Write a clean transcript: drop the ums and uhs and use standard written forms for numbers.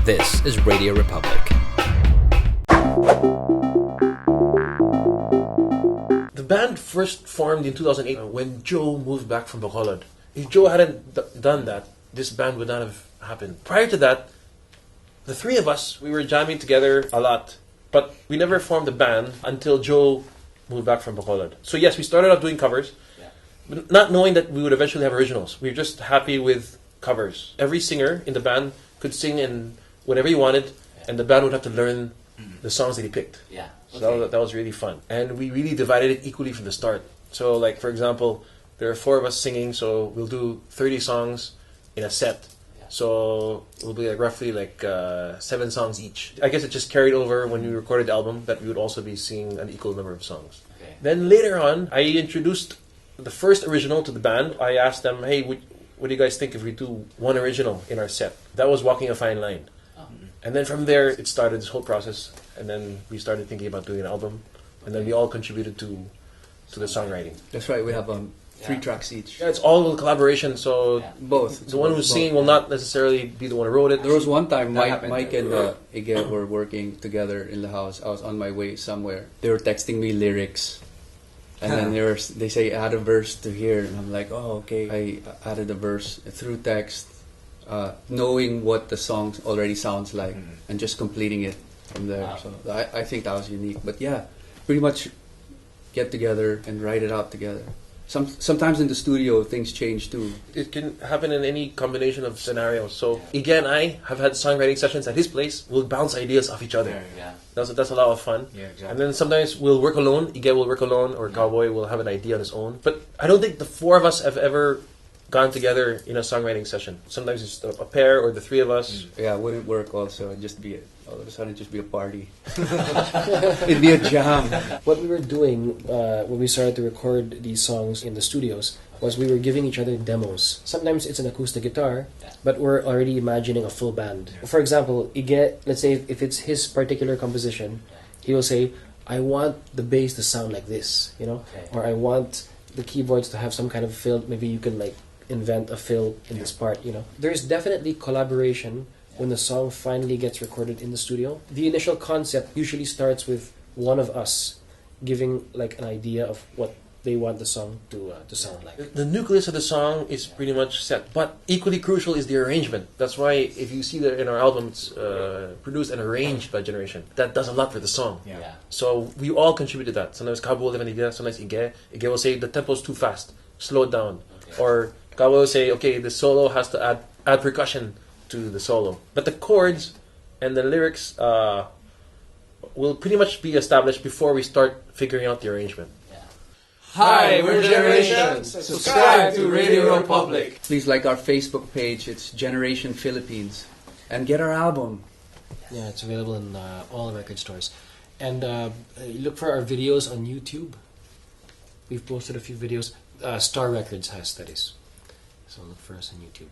This is Radio Republic. The band first formed in 2008 when Joe moved back from Bacolod. If Joe hadn't done that, this band would not have happened. Prior to that, the three of us, we were jamming together a lot, but we never formed a band until Joe moved back from Bacolod. So yes, we started out doing covers, but not knowing that we would eventually have originals. We were just happy with covers. Every singer in the band could sing in whatever he wanted, and the band would have to learn the songs that he picked. Yeah. So that was really fun. And we really divided it equally from the start. So like, for example, there are four of us singing, so we'll do 30 songs in a set. So it'll be like roughly 7 songs each. I guess it just carried over when we recorded the album that we would also be singing an equal number of songs. Okay. Then later on, I introduced the first original to the band. I asked them, hey, what do you guys think if we do one original in our set? That was Walking a Fine Line. And then from there, it started this whole process. And then we started thinking about doing an album. And then we all contributed to the songwriting. That's right, we have 3 tracks each. Yeah, it's all a collaboration, so Both. the one who's singing will not necessarily be the one who wrote it. There was one time That Mike and Ige were working together in the house. I was on my way somewhere. They were texting me lyrics. And then they say add a verse to here. And I'm like, oh, okay. I added a verse through text, knowing what the song already sounds like and just completing it from there. Wow. So I think that was unique. But yeah, pretty much get together and write it out together. Sometimes in the studio, things change too. It can happen in any combination of scenarios. So Ige and I have had songwriting sessions at his place. We'll bounce ideas off each other. Yeah. That's a lot of fun. Yeah, exactly. And then sometimes we'll work alone. Ige will work alone, or Cowboy will have an idea on his own. But I don't think the four of us have ever gone together in a songwriting session. Sometimes it's a pair or the three of us. Yeah, it wouldn't work also. It'd just be all of a sudden just be a party. It'd be a jam. What we were doing when we started to record these songs in the studios was we were giving each other demos. Sometimes it's an acoustic guitar, but we're already imagining a full band. For example, Ige, let's say if it's his particular composition, he will say, I want the bass to sound like this, or I want the keyboards to have some kind of fill. Maybe you can invent a fill in this part, There's definitely collaboration when the song finally gets recorded in the studio. The initial concept usually starts with one of us giving an idea of what they want the song to sound like. The nucleus of the song is pretty much set, but equally crucial is the arrangement. That's why if you see that in our album, it's produced and arranged by Generation. That does a lot for the song. Yeah. So we all contributed that. Sometimes Cowboy will have an idea, sometimes Ige will say the tempo's too fast, slow it down. Okay. Or Cowboy will say, okay, the solo has to add percussion to the solo. But the chords and the lyrics will pretty much be established before we start figuring out the arrangement. Hi, we're Generation. Subscribe to Radio Republic. Please like our Facebook page. It's Generation Philippines. And get our album. Yeah, it's available in all record stores. And look for our videos on YouTube. We've posted a few videos. Star Records has studies. So look for us on YouTube.